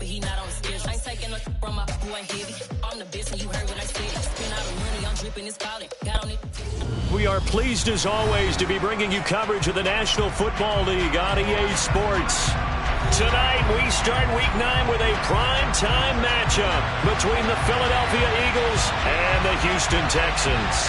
but he not on the schedule. I ain't taking no from my boy heavy. I'm the best and you heard what I said. Spin out of money, I'm dripping, it's calling. Got on it. We are pleased as always to be bringing you coverage of the National Football League on EA Sports. Tonight we start Week 9 with a prime-time matchup between the Philadelphia Eagles and the Houston Texans.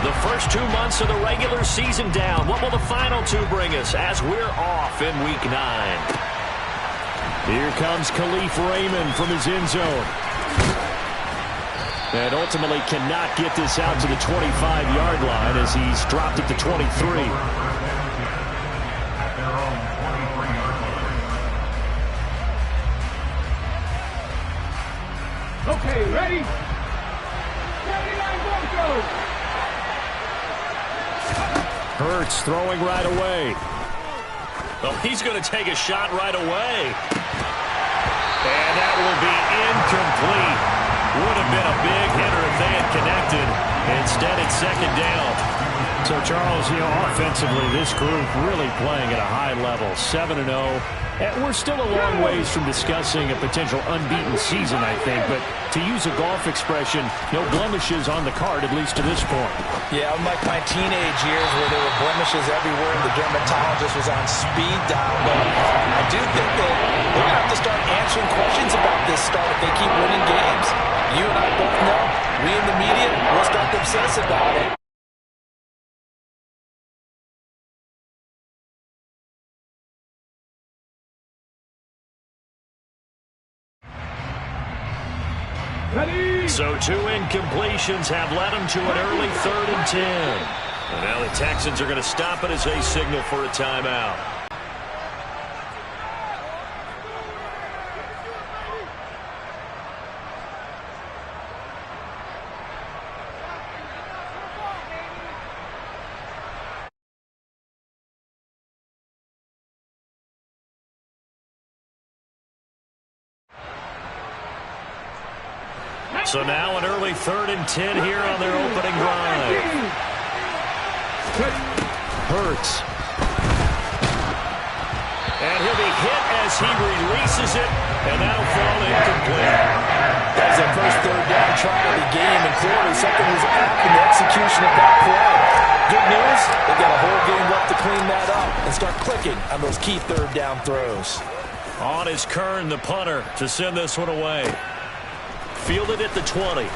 The first 2 months of the regular season down. What will the final 2 bring us as we're off in Week 9? Here comes Khalif Raymond from his end zone. And ultimately cannot get this out to the 25-yard line as he's dropped it to 23. Okay, ready? 79 Broncos! Hurts throwing right away. Oh, he's going to take a shot right away. And that will be incomplete. Would have been a big hitter if they had connected. Instead, it's second down. So, Charles, offensively, this group really playing at a high level, 7-0. And we're still a long ways from discussing a potential unbeaten season, I think. But to use a golf expression, no blemishes on the card, at least to this point. Yeah, unlike my teenage years where there were blemishes everywhere and the dermatologist was on speed dial. But I do think that they're going to have to start answering questions about this start if they keep winning games. You and I both know, we in the media will start to obsess about it. Ready? So 2 incompletions have led them to an early 3rd and 10. And now the Texans are going to stop it as they signal for a timeout. So now an early 3rd and 10 here on their opening drive. Hurts. And he'll be hit as he releases it, and that'll fall incomplete. That was their first 3rd down try of the game, and clearly something was off in the execution of that play. Good news, they've got a whole game left to clean that up and start clicking on those key 3rd down throws. On is Kern, the punter, to send this one away. Fielded at the 20. We'll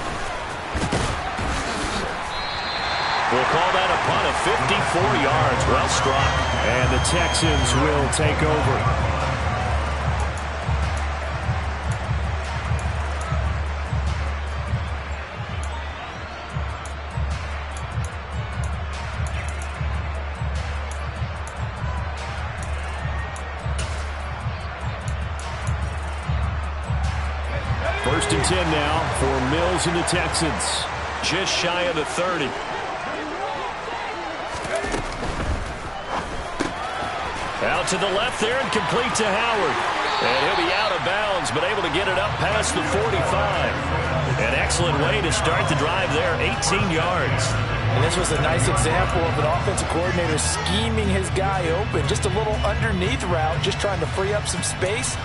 call that a punt of 54 yards. Well struck. And the Texans will take over. First and 10 now for Mills and the Texans. Just shy of the 30. Out to the left there and complete to Howard. And he'll be out of bounds, but able to get it up past the 45. An excellent way to start the drive there, 18 yards. And this was a nice example of an offensive coordinator scheming his guy open. Just a little underneath route, just trying to free up some space,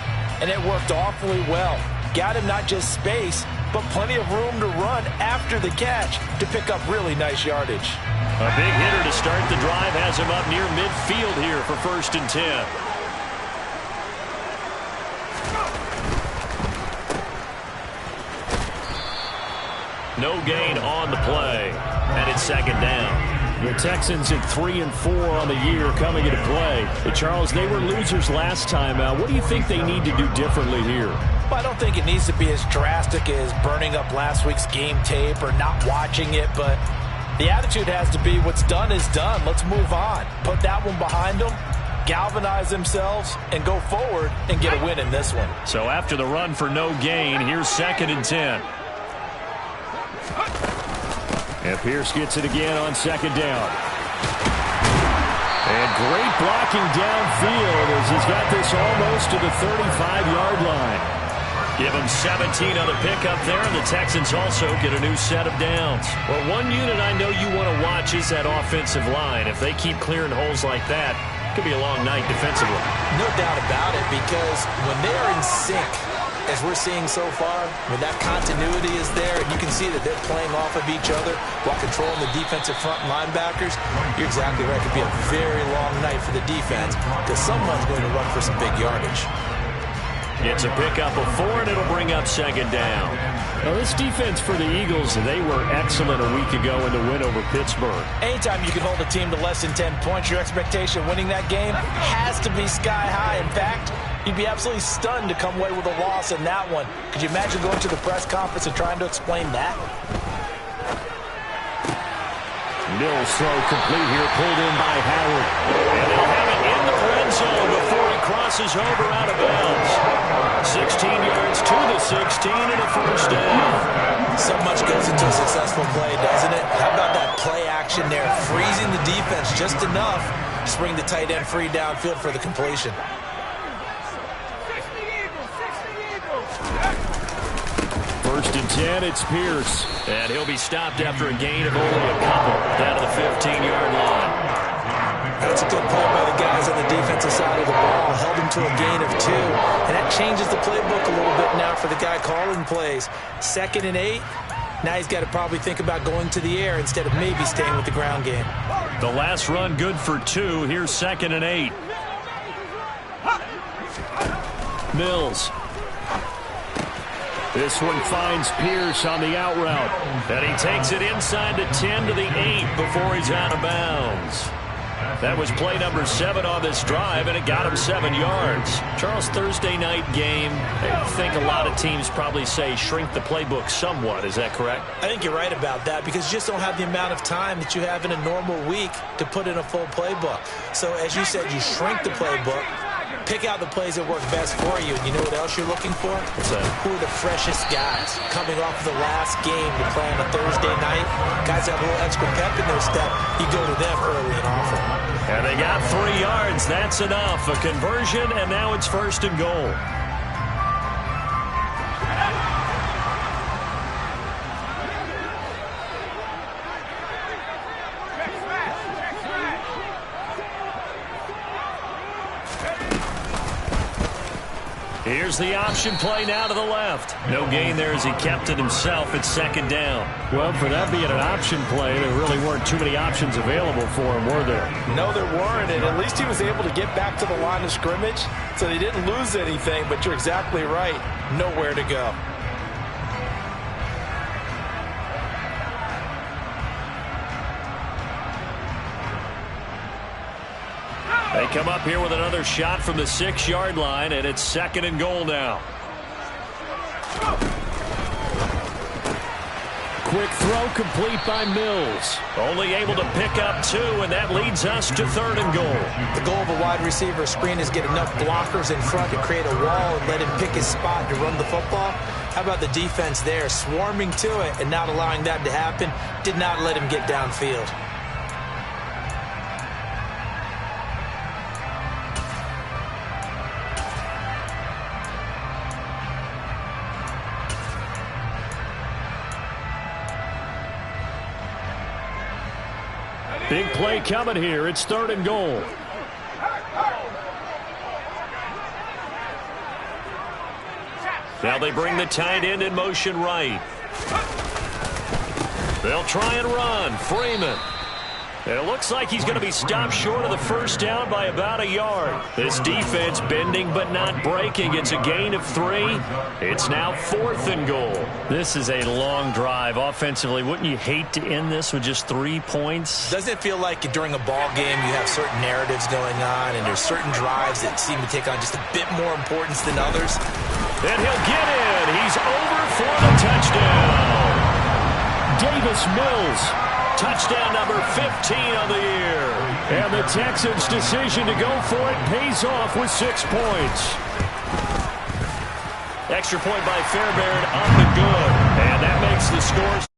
and it worked awfully well. Got him not just space, but plenty of room to run after the catch to pick up really nice yardage. A big hitter to start the drive has him up near midfield here for 1st and 10. No gain on the play, and it's 2nd down. The Texans at 3-4 on the year coming into play. Hey, Charles, they were losers last time out. What do you think they need to do differently here? Well, I don't think it needs to be as drastic as burning up last week's game tape or not watching it, but the attitude has to be what's done is done. Let's move on. Put that one behind them, galvanize themselves, and go forward and get a win in this one. So after the run for no gain, here's 2nd and 10. And Pierce gets it again on 2nd down. And great blocking downfield as he's got this almost to the 35-yard line. Give them 17 on the pickup there, and the Texans also get a new set of downs. Well, one unit I know you want to watch is that offensive line. If they keep clearing holes like that, it could be a long night defensively. No doubt about it, because when they're in sync, as we're seeing so far, when that continuity is there, and you can see that they're playing off of each other while controlling the defensive front linebackers, you're exactly right. It could be a very long night for the defense because someone's going to run for some big yardage. It's a pickup of 4, and it'll bring up second down. Now, this defense for the Eagles, they were excellent a week ago in the win over Pittsburgh. Anytime you can hold a team to less than 10 points, your expectation of winning that game has to be sky high. In fact, you'd be absolutely stunned to come away with a loss in that one. Could you imagine going to the press conference and trying to explain that? Mills throw complete here, pulled in by Howard. And they'll have it in the red zone before he crosses over out of bounds. 16 yards to the 16 and a first down. So much goes into a successful play, doesn't it? How about that play action there, freezing the defense just enough to bring the tight end free downfield for the completion. First and 10, it's Pierce. And he'll be stopped after a gain of only a couple down to the 15-yard line. That's a good play by the guys on the defensive side of the ball. Held him to a gain of 2. And that changes the playbook a little bit now for the guy calling plays. 2nd and 8. Now he's got to probably think about going to the air instead of maybe staying with the ground game. The last run good for 2. Here's 2nd and 8. Mills. This one finds Pierce on the out route. And he takes it inside the 10 to the 8 before he's out of bounds. That was play number 7 on this drive, and it got him 7 yards. Charles, Thursday night game, I think a lot of teams probably say shrink the playbook somewhat. Is that correct? I think you're right about that because you just don't have the amount of time that you have in a normal week to put in a full playbook. So as you said, you shrink the playbook, pick out the plays that work best for you. And you know what else you're looking for? What's that? Who are the freshest guys coming off of the last game to play on a Thursday night? Guys that have a little extra pep in their step, you go to them early and often. And they got 3 yards. That's enough. A conversion, and now it's 1st and goal. Here's the option play now to the left. No gain there as he kept it himself. It's 2nd down. Well, for that being an option play, there really weren't too many options available for him, were there? No, there weren't, and at least he was able to get back to the line of scrimmage, so they didn't lose anything, but you're exactly right. Nowhere to go. They come up here with another shot from the 6-yard line, and it's 2nd and goal now. Quick throw complete by Mills. Only able to pick up 2, and that leads us to 3rd and goal. The goal of a wide receiver screen is get enough blockers in front to create a wall and let him pick his spot to run the football. How about the defense there, swarming to it and not allowing that to happen? Did not let him get downfield. Big play coming here. It's 3rd and goal. Now they bring the tight end in motion right. They'll try and run. Freeman. And it looks like he's going to be stopped short of the 1st down by about a yard. This defense bending but not breaking. It's a gain of 3. It's now 4th and goal. This is a long drive offensively. Wouldn't you hate to end this with just 3 points? Doesn't it feel like during a ball game you have certain narratives going on and there's certain drives that seem to take on just a bit more importance than others? And he'll get in. He's over for the touchdown. Davis Mills. Touchdown number 15 on the year. And the Texans' decision to go for it pays off with 6 points. Extra point by Fairbairn up and good. And that makes the score.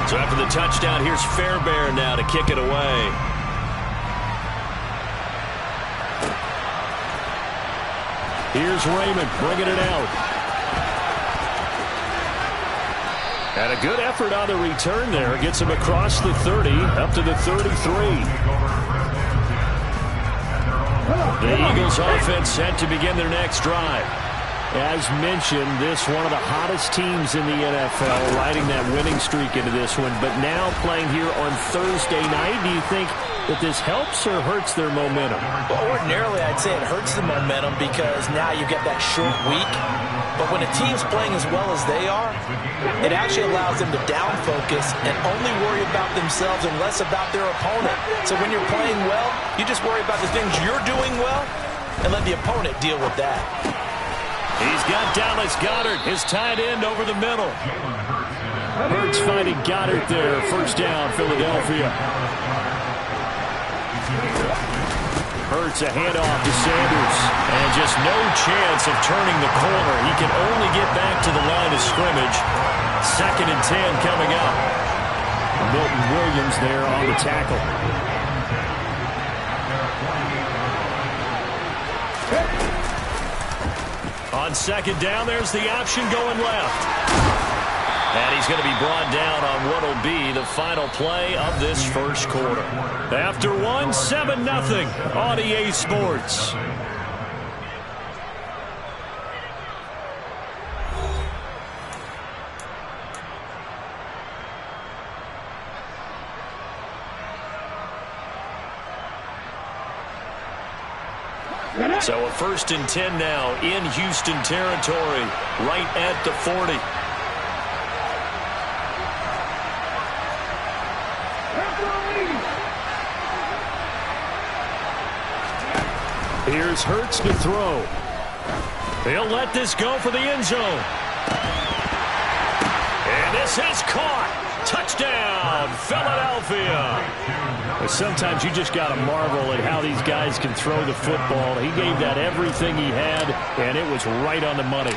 So after the touchdown, here's Fairbairn now to kick it away. Here's Raymond bringing it out. And a good effort on the return there. Gets him across the 30, up to the 33. The Eagles offense set to begin their next drive. As mentioned, this one of the hottest teams in the NFL, riding that winning streak into this one, but now playing here on Thursday night. Do you think that this helps or hurts their momentum? Well, ordinarily, I'd say it hurts the momentum because now you get that short week. But when a team's playing as well as they are, it actually allows them to down focus and only worry about themselves and less about their opponent. So when you're playing well, you just worry about the things you're doing well and let the opponent deal with that. He's got Dallas Goedert, his tight end, over the middle. Hurts finding Goddard there. First down, Philadelphia. Hurts a handoff to Sanders. And just no chance of turning the corner. He can only get back to the line of scrimmage. 2nd and 10 coming up. Milton Williams there on the tackle. On 2nd down, there's the option going left. And he's going to be brought down on what will be the final play of this first quarter. After one, 7-0 on EA Sports. So a 1st and 10 now in Houston territory, right at the 40. Here's Hurts to throw. He'll let this go for the end zone. And this is caught. Touchdown, Philadelphia. Sometimes you just got to marvel at how these guys can throw the football. He gave that everything he had, and it was right on the money.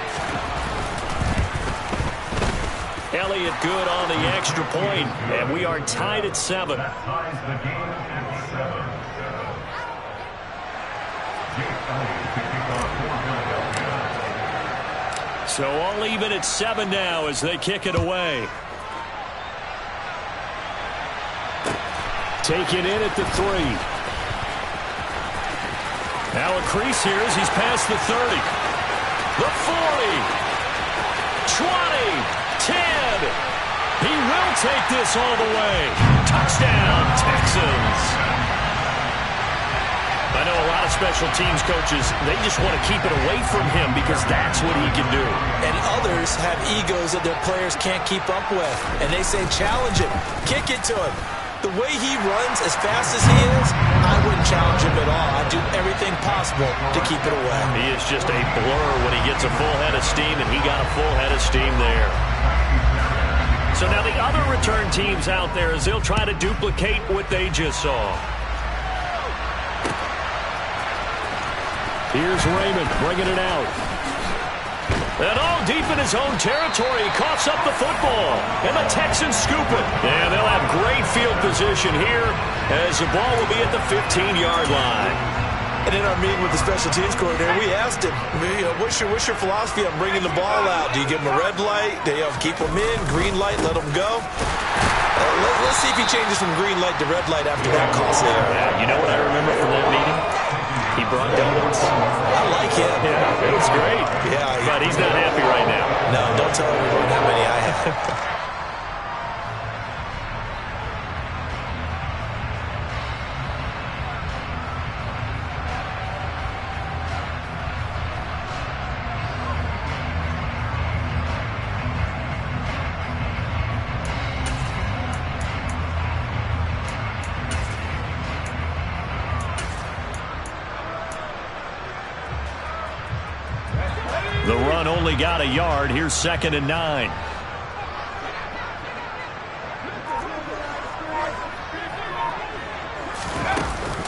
Elliott good on the extra point, and we are tied at 7. So all even at 7 now as they kick it away. Taken in at the 3. Now a crease here as he's past the 30. The 40. 20. 10. He will take this all the way. Touchdown, Texans. I know a lot of special teams coaches, they just want to keep it away from him because that's what he can do. And others have egos that their players can't keep up with. And they say, challenge him. Kick it to him. The way he runs as fast as he is, I wouldn't challenge him at all. I'd do everything possible to keep it away. He is just a blur when he gets a full head of steam, and he got a full head of steam there. So now the other return teams out there as they'll try to duplicate what they just saw. Here's Raymond bringing it out. And all deep in his own territory, he coughs up the football. And the Texans scoop it. And they'll have great field position here as the ball will be at the 15-yard line. And in our meeting with the special teams coordinator, we asked him, what's your philosophy on bringing the ball out? Do you give him a red light? Do you keep him in? Green light, let him go? Let's see if he changes from green light to red light after that call. Yeah, you know what I remember from that meeting? He brought donuts. I like him. Yeah, it was great. Yeah, but he's not happy right now. No, don't tell everyone how many I have. The run only got a yard. Here's 2nd and 9.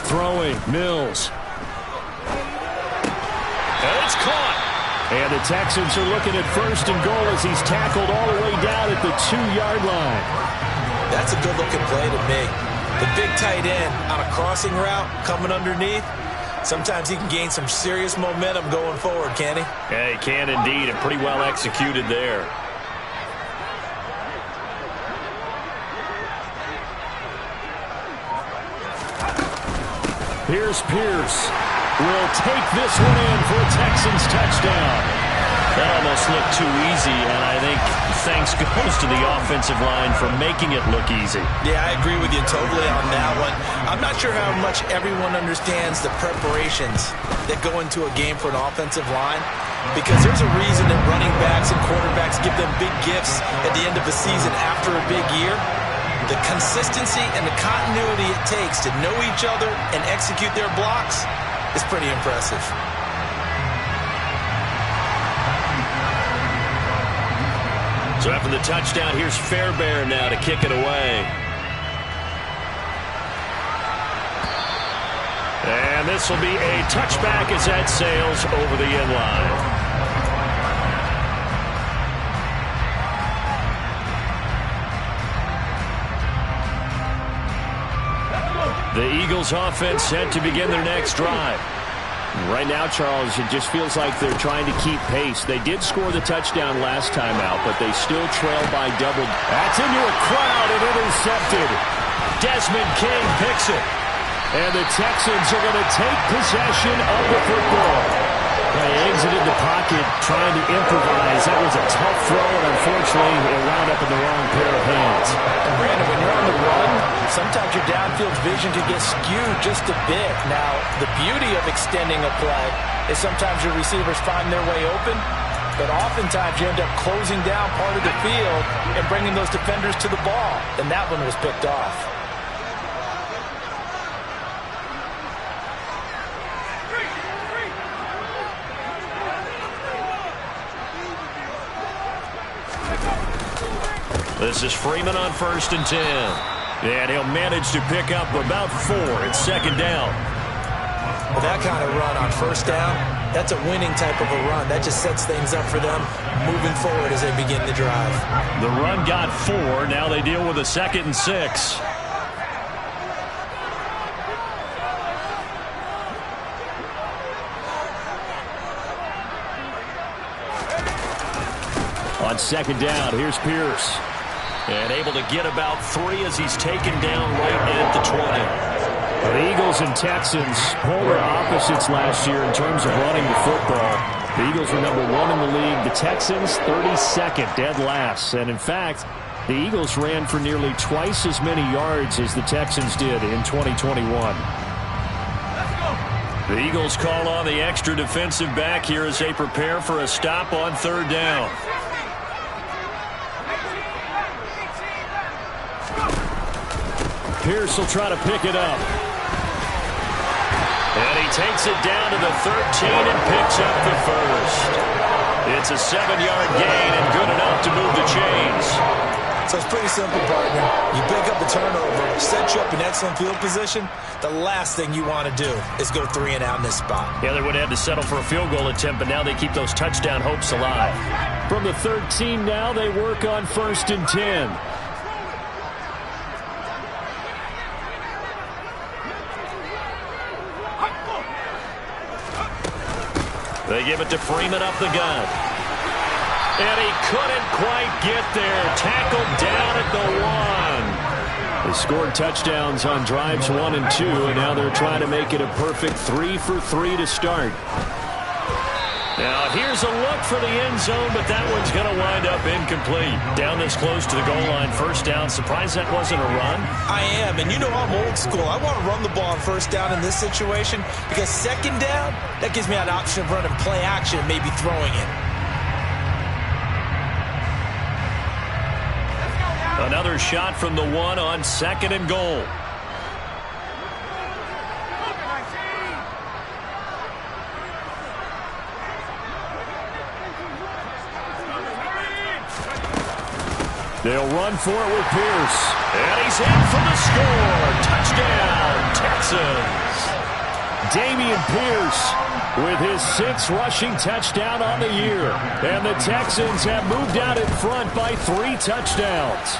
Throwing, Mills. And it's caught. And the Texans are looking at 1st and goal as he's tackled all the way down at the 2-yard line. That's a good-looking play to me. The big tight end on a crossing route coming underneath, sometimes he can gain some serious momentum going forward, can he? Yeah, he can indeed, and pretty well executed there. Here's Pierce. Will take this one in for a Texans touchdown. That almost looked too easy, and I think thanks goes to the offensive line for making it look easy. Yeah, I agree with you totally on that one. I'm not sure how much everyone understands the preparations that go into a game for an offensive line, because there's a reason that running backs and quarterbacks give them big gifts at the end of a season after a big year. The consistency and the continuity it takes to know each other and execute their blocks is pretty impressive. So after the touchdown, here's Fairbairn now to kick it away. And this will be a touchback as that sails over the end line. The Eagles offense set to begin their next drive. Right now, Charles, it just feels like they're trying to keep pace. They did score the touchdown last time out, but they still trail by double. That's into a crowd and intercepted. Desmond King picks it. And the Texans are going to take possession of the football. They exited the pocket trying to improvise. That was a tough throw, and unfortunately, it wound up in the wrong pair of hands. And Brandon, when you're on the run, sometimes your downfield vision can get skewed just a bit. Now, the beauty of extending a play is sometimes your receivers find their way open, but oftentimes you end up closing down part of the field and bringing those defenders to the ball, and that one was picked off. This is Freeman on 1st and 10. And he'll manage to pick up about 4. It's 2nd down. With that kind of run on 1st down, that's a winning type of a run. That just sets things up for them moving forward as they begin the drive. The run got 4. Now they deal with a 2nd and 6. On 2nd down, here's Pierce. And able to get about 3 as he's taken down right at the 20. The Eagles and Texans, polar opposites last year in terms of running the football. The Eagles were number 1 in the league. The Texans, 32nd, dead last. And in fact, the Eagles ran for nearly twice as many yards as the Texans did in 2021. The Eagles call on the extra defensive back here as they prepare for a stop on 3rd down. Pierce will try to pick it up. And he takes it down to the 13 and picks up the 1st. It's a 7-yard gain and good enough to move the chains. So it's pretty simple, partner. You pick up a turnover, set you up in excellent field position. The last thing you want to do is go 3 and out in this spot. Yeah, they would have had to settle for a field goal attempt, but now they keep those touchdown hopes alive. From the 13 now, they work on 1st and 10. They give it to Freeman up the gun. And he couldn't quite get there. Tackled down at the 1. They scored touchdowns on drives 1 and 2, and now they're trying to make it a perfect 3 for 3 to start. Now here's a look for the end zone, but that one's going to wind up incomplete. Down this close to the goal line, 1st down. Surprised that wasn't a run? I am, and you know I'm old school. I want to run the ball on 1st down in this situation because 2nd down, that gives me an option of running play action and maybe throwing it. Another shot from the 1 on 2nd and goal. They'll run for it with Pierce. And he's in for the score. Touchdown, Texans. Dameon Pierce with his 6th rushing touchdown on the year. And the Texans have moved out in front by 3 touchdowns.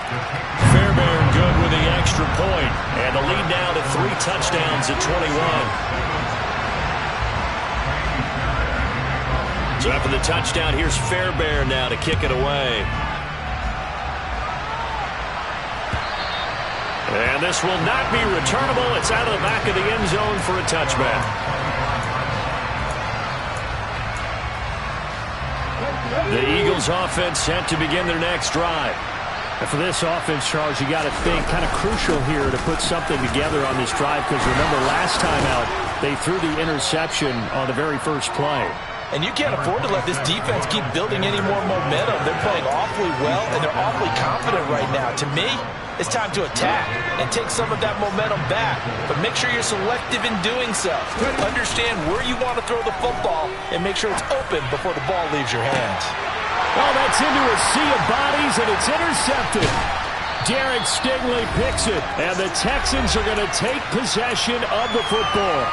Fairbairn good with the extra point. And the lead now to 3 touchdowns at 21. So after the touchdown, here's Fairbairn now to kick it away. And this will not be returnable. It's out of the back of the end zone for a touchback. The Eagles offense set to begin their next drive. And for this offense, Charles, you got to think kind of crucial here to put something together on this drive, because remember last time out they threw the interception on the very first play. And you can't afford to let this defense keep building any more momentum. They're playing awfully well, and they're awfully confident right now. To me, it's time to attack and take some of that momentum back. But make sure you're selective in doing so. Understand where you want to throw the football and make sure it's open before the ball leaves your hands. Oh, that's into a sea of bodies, and it's intercepted. Derek Stingley picks it, and the Texans are going to take possession of the football.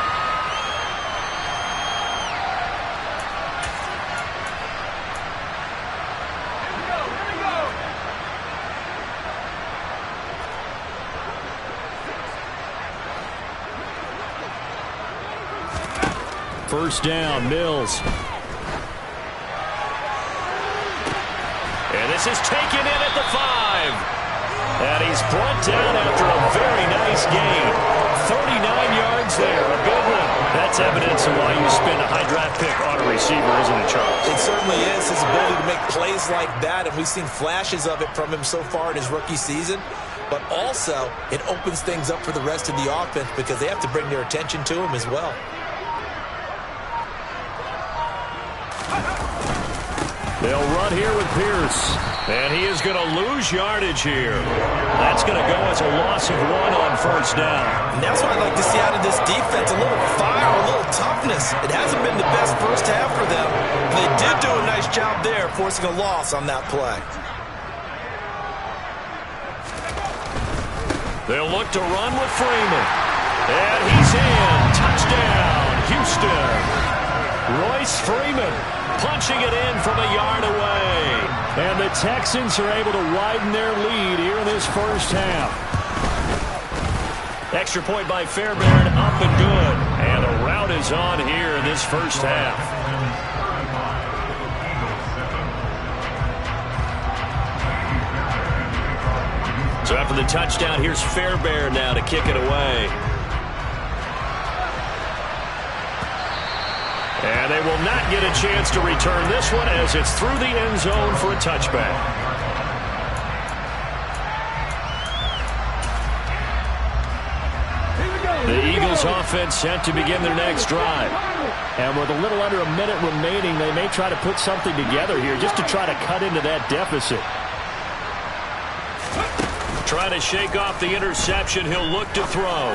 First down, Mills. And this is taken in at the 5. And he's brought down after a very nice gain. 39 yards there, a good one. That's evidence of why you spend a high draft pick on a receiver, isn't it, Charles? It certainly is. His ability to make plays like that, and we've seen flashes of it from him so far in his rookie season. But also, it opens things up for the rest of the offense because they have to bring their attention to him as well. They'll run here with Pierce. And he is going to lose yardage here. That's going to go as a loss of 1 on first down. And that's what I'd like to see out of this defense. A little fire, a little toughness. It hasn't been the best first half for them. They did do a nice job there, forcing a loss on that play. They'll look to run with Freeman. And he's in. Touchdown, Houston. Royce Freeman punching it in from a yard away. And the Texans are able to widen their lead here in this first half. Extra point by Fairbairn, up and good. And the route is on here in this first half. So after the touchdown, here's Fairbairn now to kick it away. And they will not get a chance to return this one as it's through the end zone for a touchback. The Eagles offense set to begin their next drive. And with a little under a minute remaining, they may try to put something together here just to try to cut into that deficit. Trying to shake off the interception, he'll look to throw.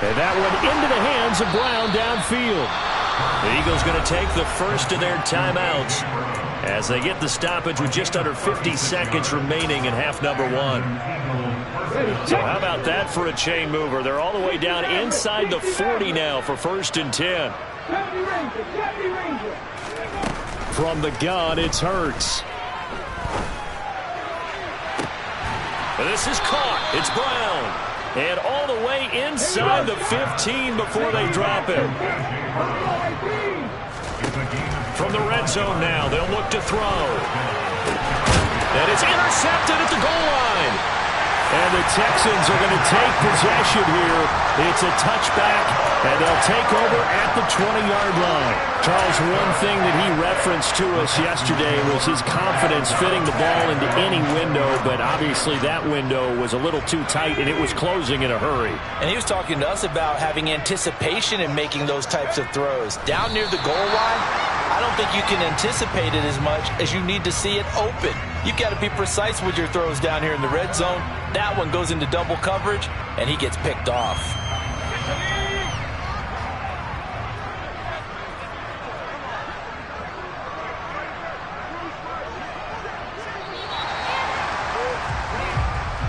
And that one into the hands of Brown downfield. The Eagles going to take the first of their timeouts as they get the stoppage with just under 50 seconds remaining in half number 1. So how about that for a chain mover? They're all the way down inside the 40 now for 1st and 10. From the gun, it's Hurts. And this is caught. It's Brown. And all the way inside the 15 before they drop him. From the red zone now, they'll look to throw. And it's intercepted at the goal line. And the Texans are going to take possession here. It's a touchback, and they'll take over at the 20-yard line. Charles, one thing that he referenced to us yesterday was his confidence fitting the ball into any window, but obviously that window was a little too tight, and it was closing in a hurry. And he was talking to us about having anticipation in making those types of throws. Down near the goal line, I don't think you can anticipate it as much as you need to see it open. You've got to be precise with your throws down here in the red zone. That one goes into double coverage, and he gets picked off.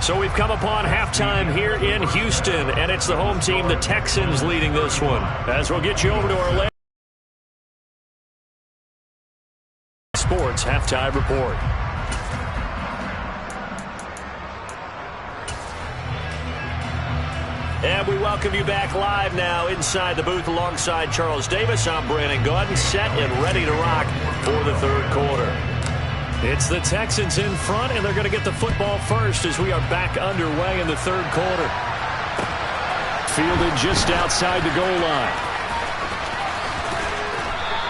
So we've come upon halftime here in Houston, and it's the home team, the Texans, leading this one. As we'll get you over to our Sports Halftime Report. And we welcome you back live now inside the booth alongside Charles Davis. I'm Brandon Gaudin, set and ready to rock for the third quarter. It's the Texans in front, and they're going to get the football first as we are back underway in the third quarter. Fielded just outside the goal line.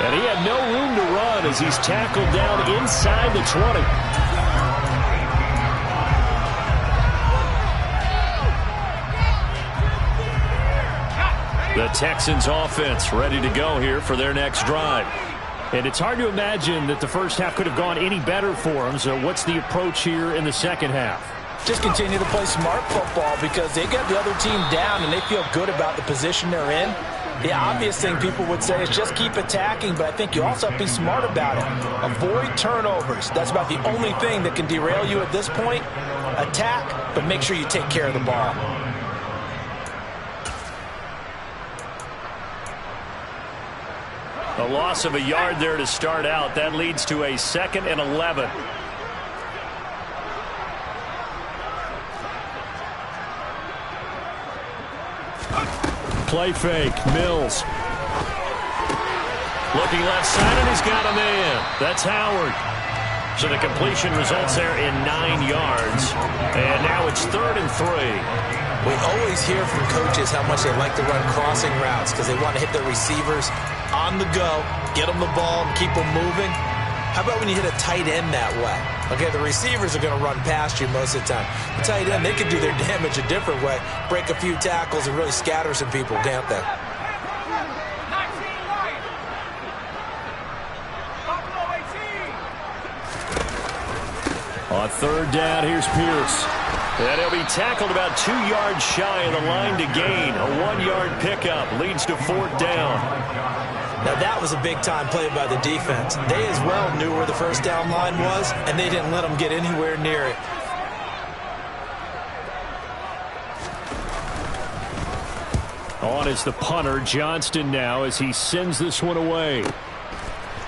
And he had no room to run as he's tackled down inside the 20. The Texans offense ready to go here for their next drive. And it's hard to imagine that the first half could have gone any better for them. So what's the approach here in the second half? Just continue to play smart football because they get the other team down and they feel good about the position they're in. The obvious thing people would say is just keep attacking, but I think you also have to be smart about it. Avoid turnovers. That's about the only thing that can derail you at this point. Attack, but make sure you take care of the ball. A loss of a yard there to start out. That leads to a 2nd and 11. Play fake. Mills. Looking left side, and he's got a man. That's Howard. So the completion results there in 9 yards. And now it's 3rd and 3. We always hear from coaches how much they like to run crossing routes because they want to hit their receivers on the go, get them the ball, and keep them moving. How about when you hit a tight end that way? Okay, the receivers are going to run past you most of the time. The tight end, they can do their damage a different way, break a few tackles and really scatter some people, can't they? On 3rd down, here's Pierce. And he'll be tackled about 2 yards shy of the line to gain. A 1-yard pickup leads to 4th down. Now that was a big-time play by the defense. They as well knew where the first down line was, and they didn't let them get anywhere near it. On is the punter, Johnston now, as he sends this one away.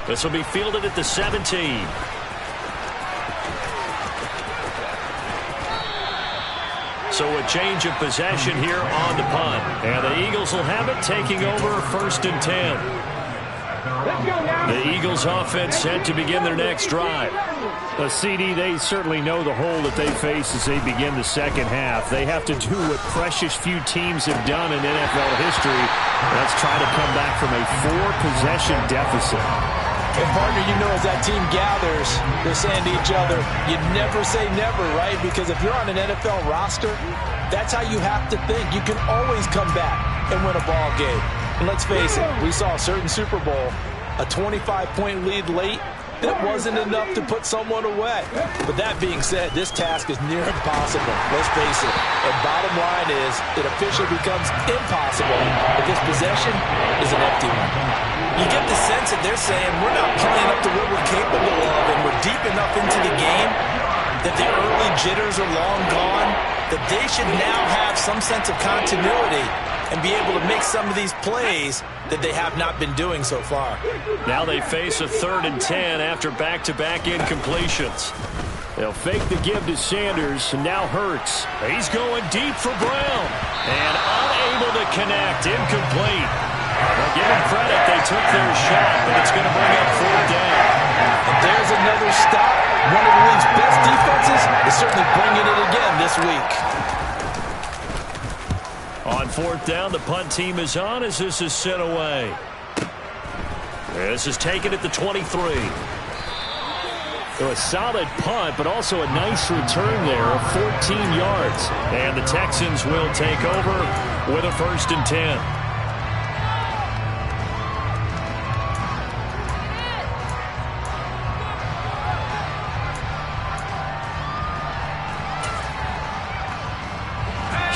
This will be fielded at the 17. So a change of possession here on the punt. And the Eagles will have it, taking over 1st and 10. The Eagles offense set to begin their next drive. The CD, they certainly know the hole that they face as they begin the second half. They have to do what precious few teams have done in NFL history. Let's try to come back from a 4-possession deficit. And partner, you know, as that team gathers, they're saying to each other, you never say never, right? Because if you're on an NFL roster, that's how you have to think. You can always come back and win a ball game. And let's face it, we saw a certain Super Bowl, a 25-point lead late, that wasn't enough to put someone away. But that being said, this task is near impossible. Let's face it. And bottom line is, it officially becomes impossible if this possession is an empty one. You get the sense that they're saying, we're not playing up to what we're capable of, and we're deep enough into the game that the early jitters are long gone, that they should now have some sense of continuity and be able to make some of these plays that they have not been doing so far. Now they face a 3rd and 10 after back-to-back incompletions. They'll fake the give to Sanders, and now Hurts. He's going deep for Brown, and unable to connect, incomplete. Well, give them credit, they took their shot, but it's going to bring up 4th down. And there's another stop. One of the league's best defenses is certainly bringing it again this week. On 4th down, the punt team is on as this is sent away. This is taken at the 23. So a solid punt, but also a nice return there of 14 yards. And the Texans will take over with a 1st and 10.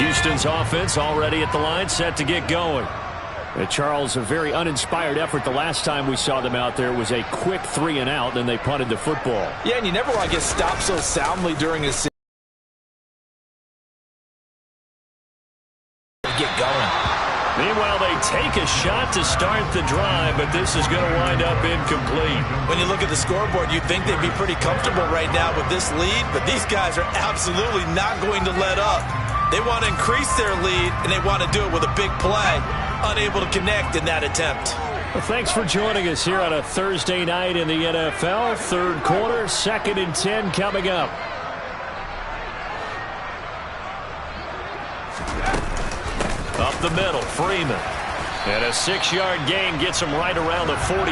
Houston's offense already at the line, set to get going. Charles, a very uninspired effort. The last time we saw them out there was a quick 3-and-out, then they punted the football. Yeah, and you never want to get stopped so soundly during a season. Get going. Meanwhile, they take a shot to start the drive, but this is going to wind up incomplete. When you look at the scoreboard, you'd think they'd be pretty comfortable right now with this lead, but these guys are absolutely not going to let up. They want to increase their lead, and they want to do it with a big play. Unable to connect in that attempt. Well, thanks for joining us here on a Thursday night in the NFL. Third quarter, 2nd and 10 coming up. Up the middle, Freeman. And a 6-yard gain gets him right around the 43.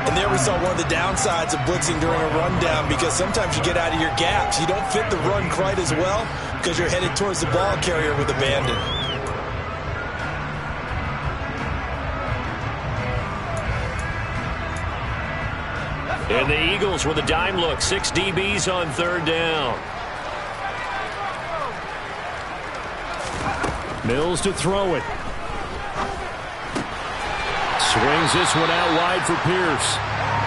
And there we saw one of the downsides of blitzing during a rundown, because sometimes you get out of your gaps. You don't fit the run quite as well because you're headed towards the ball carrier with abandon. And the Eagles with a dime look. 6 DBs on 3rd down. Mills to throw it. Swings this one out wide for Pierce.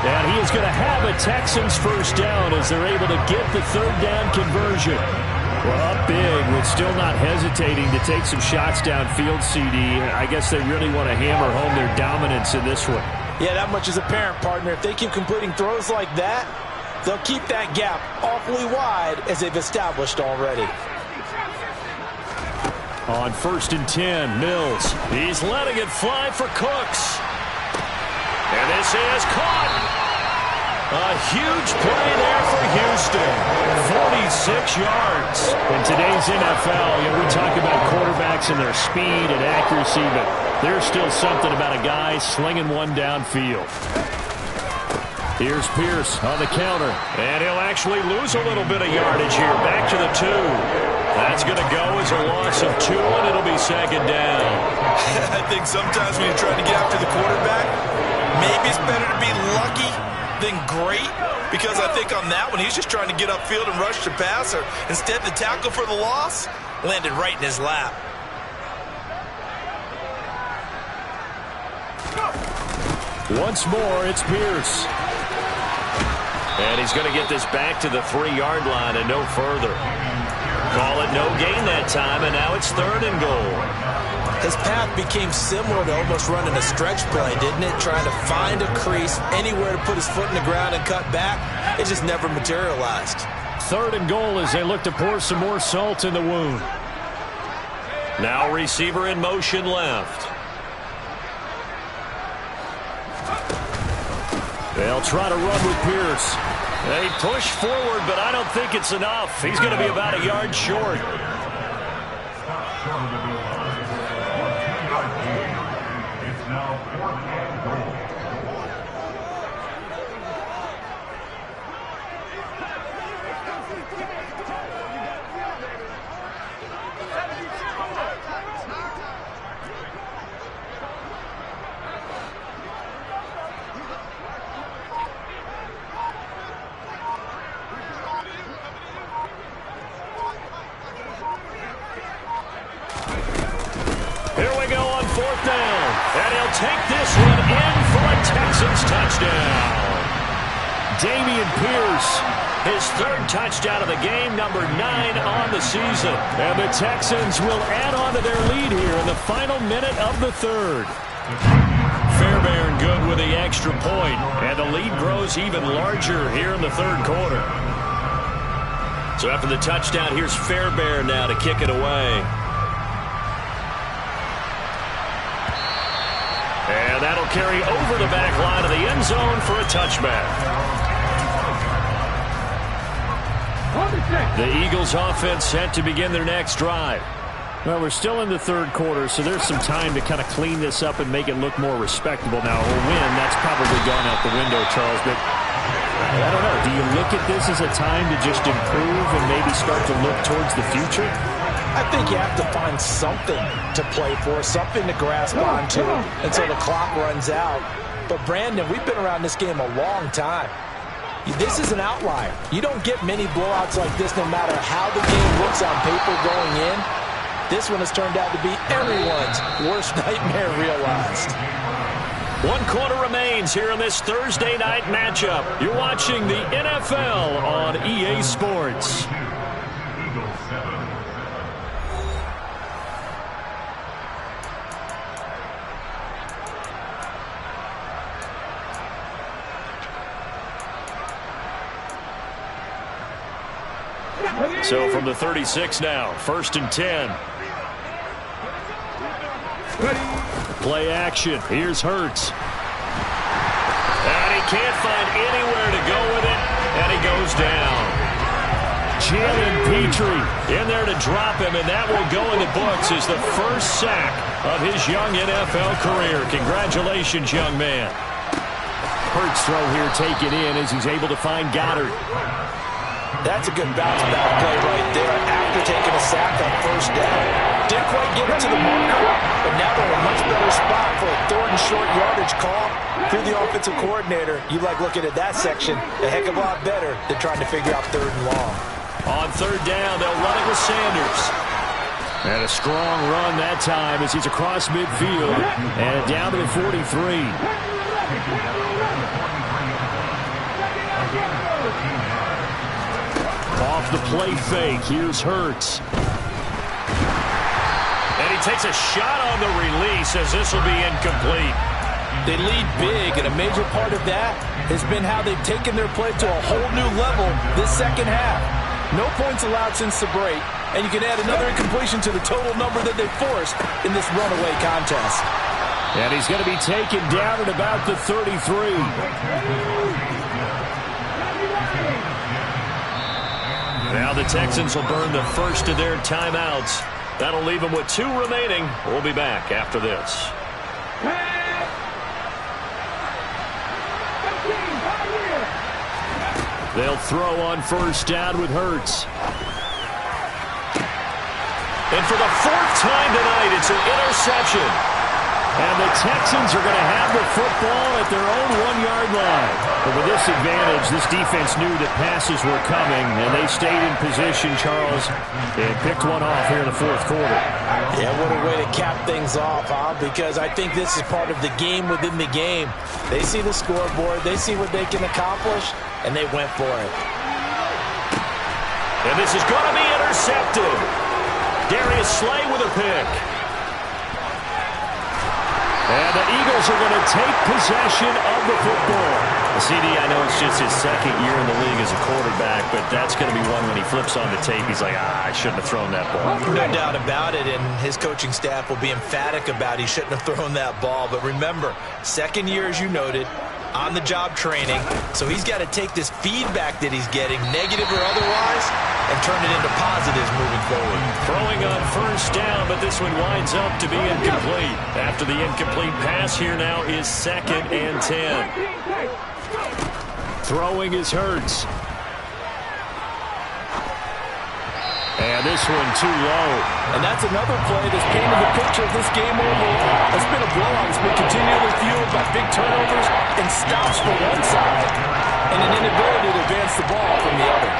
And he is going to have a Texans first down as they're able to get the 3rd down conversion. Well, up big with still not hesitating to take some shots downfield, CD. I guess they really want to hammer home their dominance in this one. Yeah, that much is apparent, partner. If they keep completing throws like that, they'll keep that gap awfully wide as they've established already. On 1st and 10, Mills. He's letting it fly for Cooks. And this is caught. A huge play there for Houston. 46 yards. In today's NFL, we talk about quarterbacks and their speed and accuracy, but there's still something about a guy slinging one downfield. Here's Pierce on the counter. And he'll actually lose a little bit of yardage here. Back to the 2. That's going to go as a loss of 2, and it'll be 2nd down. I think sometimes when you're trying to get after the quarterback, maybe it's better to be lucky than great, because I think on that one, he's just trying to get upfield and rush the passer. Instead, the tackle for the loss landed right in his lap. Once more, it's Pierce. And he's going to get this back to the 3-yard line and no further. Call it no gain that time, and now it's 3rd and goal. His path became similar to almost running a stretch play, didn't it? Trying to find a crease, anywhere to put his foot in the ground and cut back. It just never materialized. 3rd and goal as they look to pour some more salt in the wound. Now receiver in motion left. They'll try to run with Pierce. They push forward, but I don't think it's enough. He's going to be about a yard short. Take this one in for a Texans touchdown. Dameon Pierce, his 3rd touchdown of the game, number 9 on the season. And the Texans will add on to their lead here in the final minute of the 3rd. Fairbairn good with the extra point, and the lead grows even larger here in the 3rd quarter. So after the touchdown, here's Fairbairn now to kick it away. And that'll carry over the back line of the end zone for a touchback. The Eagles offense set to begin their next drive. Well, we're still in the 3rd quarter, so there's some time to kind of clean this up and make it look more respectable. Now, a win, that's probably gone out the window, Charles, but I don't know. Do you look at this as a time to just improve and maybe start to look towards the future? I think you have to find something to play for, something to grasp onto until the clock runs out. But, Brandon, we've been around this game a long time. This is an outlier. You don't get many blowouts like this no matter how the game looks on paper going in. This one has turned out to be everyone's worst nightmare realized. 1 quarter remains here in this Thursday night matchup. You're watching the NFL on EA Sports. So from the 36 now, 1st and 10. Play action. Here's Hurts. And he can't find anywhere to go with it, and he goes down. Jalen Petrie in there to drop him, and that will go in the books as the first sack of his young NFL career. Congratulations, young man. Hurts throw here taken in as he's able to find Goddard. That's a good bounce-back play right there after taking a sack on 1st down. Didn't quite get it to the marker, but now they're in a much better spot for a 3rd and short yardage call. Through the offensive coordinator, you like looking at that section a heck of a lot better than trying to figure out 3rd and long. On 3rd down, they'll run it with Sanders. And a strong run that time as he's across midfield and down to the 43. Off the play fake, here's Hurts. And he takes a shot on the release as this will be incomplete. They lead big, and a major part of that has been how they've taken their play to a whole new level this second half. No points allowed since the break, and you can add another incompletion to the total number that they forced in this runaway contest. And he's going to be taken down at about the 33. Now the Texans will burn the first of their timeouts. That'll leave them with 2 remaining. We'll be back after this. They'll throw on 1st down with Hurts. And for the 4th time tonight, it's an interception. And the Texans are going to have the football at their own 1-yard line. But with this advantage, this defense knew that passes were coming, and they stayed in position, Charles, and picked one off here in the 4th quarter. Yeah, what a way to cap things off, huh? Because I think this is part of the game within the game. They see the scoreboard, they see what they can accomplish, and they went for it. And this is going to be intercepted. Darius Slay with a pick. And the Eagles are going to take possession of the football. CD, I know it's just his 2nd year in the league as a quarterback, but that's going to be one when he flips on the tape, he's like, I shouldn't have thrown that ball. No doubt about it, and his coaching staff will be emphatic about he shouldn't have thrown that ball. But remember, 2nd year, as you noted, on-the-job training, so he's got to take this feedback that he's getting, negative or otherwise, and turn it into positives moving forward. Throwing on 1st down, but this one winds up to be incomplete. After the incomplete pass, here now is 2nd and 10. Throwing is Hurts. And this one too low. And that's another play that's painted the picture of this game overall. It's been a blowout. It's been continually fueled by big turnovers and stops from one side and an inability to advance the ball from the other.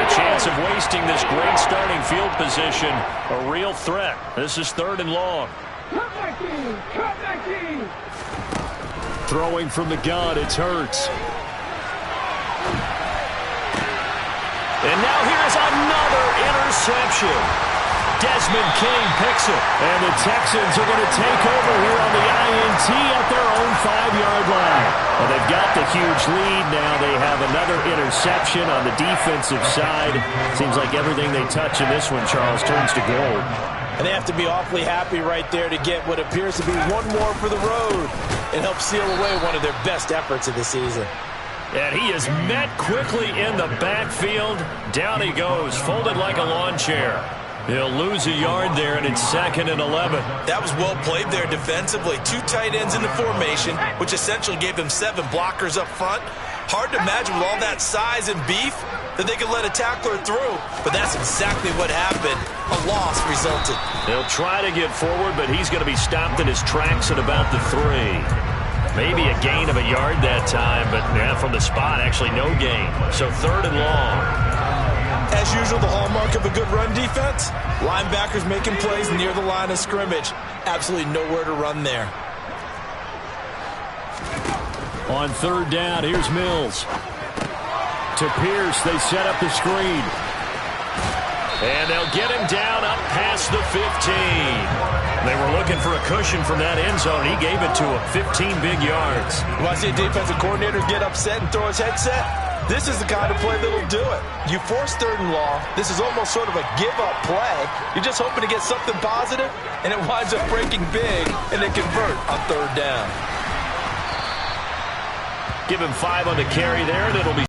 The chance of wasting this great starting field position, a real threat. This is 3rd and long. Come back in! Come back in! Throwing from the gun, it's Hurts. And now here's another interception. Desmond King picks it. And the Texans are going to take over here on the INT at their own 5-yard line. Well, they've got the huge lead now. They have another interception on the defensive side. Seems like everything they touch in this one, Charles, turns to gold. And they have to be awfully happy right there to get what appears to be one more for the road and help seal away one of their best efforts of the season. And he is met quickly in the backfield. Down he goes, folded like a lawn chair. He'll lose a yard there, and it's 2nd and 11. That was well played there defensively. 2 tight ends in the formation, which essentially gave them 7 blockers up front. Hard to imagine with all that size and beef that they could let a tackler through. But that's exactly what happened. A loss resulted. They'll try to get forward, but he's going to be stopped in his tracks at about the 3. Maybe a gain of a yard that time, but yeah, from the spot, actually no gain. So 3rd and long. As usual, the hallmark of a good run defense, linebackers making plays near the line of scrimmage. Absolutely nowhere to run there. On 3rd down, here's Mills. To Pierce, they set up the screen. And they'll get him down up past the 15. They were looking for a cushion from that end zone. He gave it to him, 15 big yards. You want to see a defensive coordinator get upset and throw his headset? This is the kind of play that'll do it. You force 3rd and long. This is almost sort of a give-up play. You're just hoping to get something positive, and it winds up breaking big, and they convert on 3rd down. Give him 5 on the carry there, and it'll be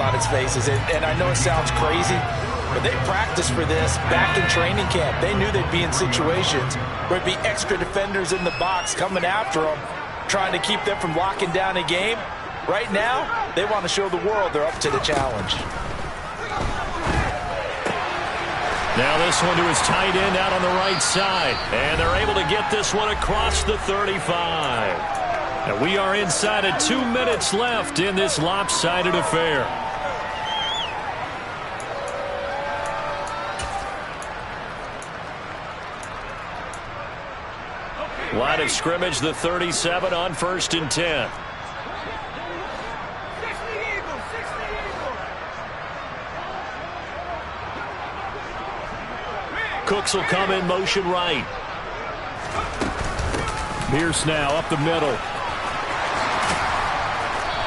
on its faces. And I know it sounds crazy, but they practiced for this back in training camp. They knew they'd be in situations where there'd be extra defenders in the box coming after them, trying to keep them from locking down a game. Right now, they want to show the world they're up to the challenge. now this one to his tight end out on the right side. And they're able to get this one across the 35. And we are inside of 2 minutes left in this lopsided affair. Line of scrimmage, the 37 on 1st and 10. Cooks will come in motion right. Pierce now up the middle.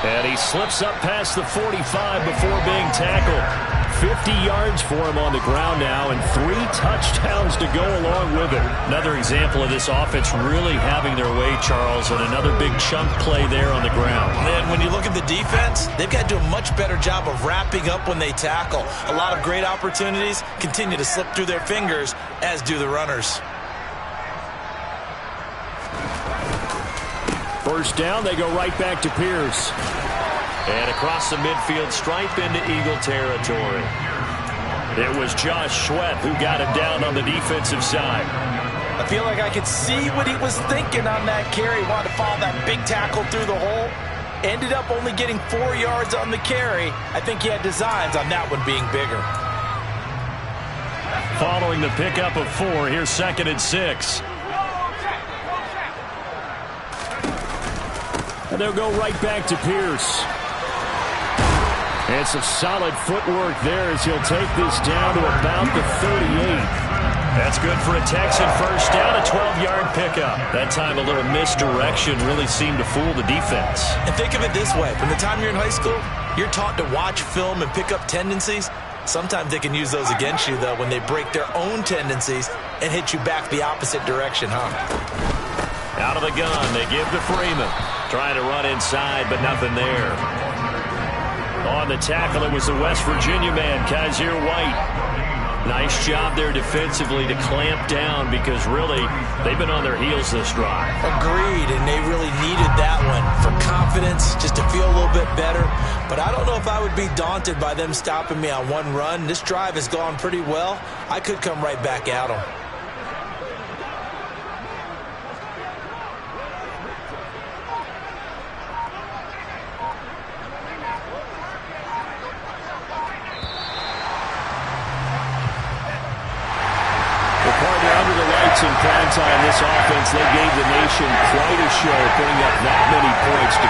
And he slips up past the 45 before being tackled. 50 yards for him on the ground now, and 3 touchdowns to go along with it. Another example of this offense really having their way, Charles, and another big chunk play there on the ground. And when you look at the defense, they've got to do a much better job of wrapping up when they tackle. A lot of great opportunities continue to slip through their fingers, as do the runners. First down, they go right back to Pierce. And across the midfield stripe into Eagle territory. It was Josh Sweat who got him down on the defensive side. I feel like I could see what he was thinking on that carry. Wanted to follow that big tackle through the hole. Ended up only getting 4 yards on the carry. I think he had designs on that one being bigger. Following the pickup of 4, here's 2nd and 6. And they'll go right back to Pierce. And some solid footwork there as he'll take this down to about the 38. That's good for a Texan first down, a 12-yard pickup. That time a little misdirection really seemed to fool the defense. And think of it this way. From the time you're in high school, you're taught to watch film and pick up tendencies. Sometimes they can use those against you, though, when they break their own tendencies and hit you back the opposite direction, huh? Out of the gun, they give to Freeman. Trying to run inside, but nothing there. On the tackle, it was the West Virginia man, Kaiser White. Nice job there defensively to clamp down because really they've been on their heels this drive. Agreed, and they really needed that one for confidence, just to feel a little bit better. But I don't know if I would be daunted by them stopping me on one run. This drive has gone pretty well. I could come right back at them. In prime time, this offense, they gave the nation quite a show, putting up that many points to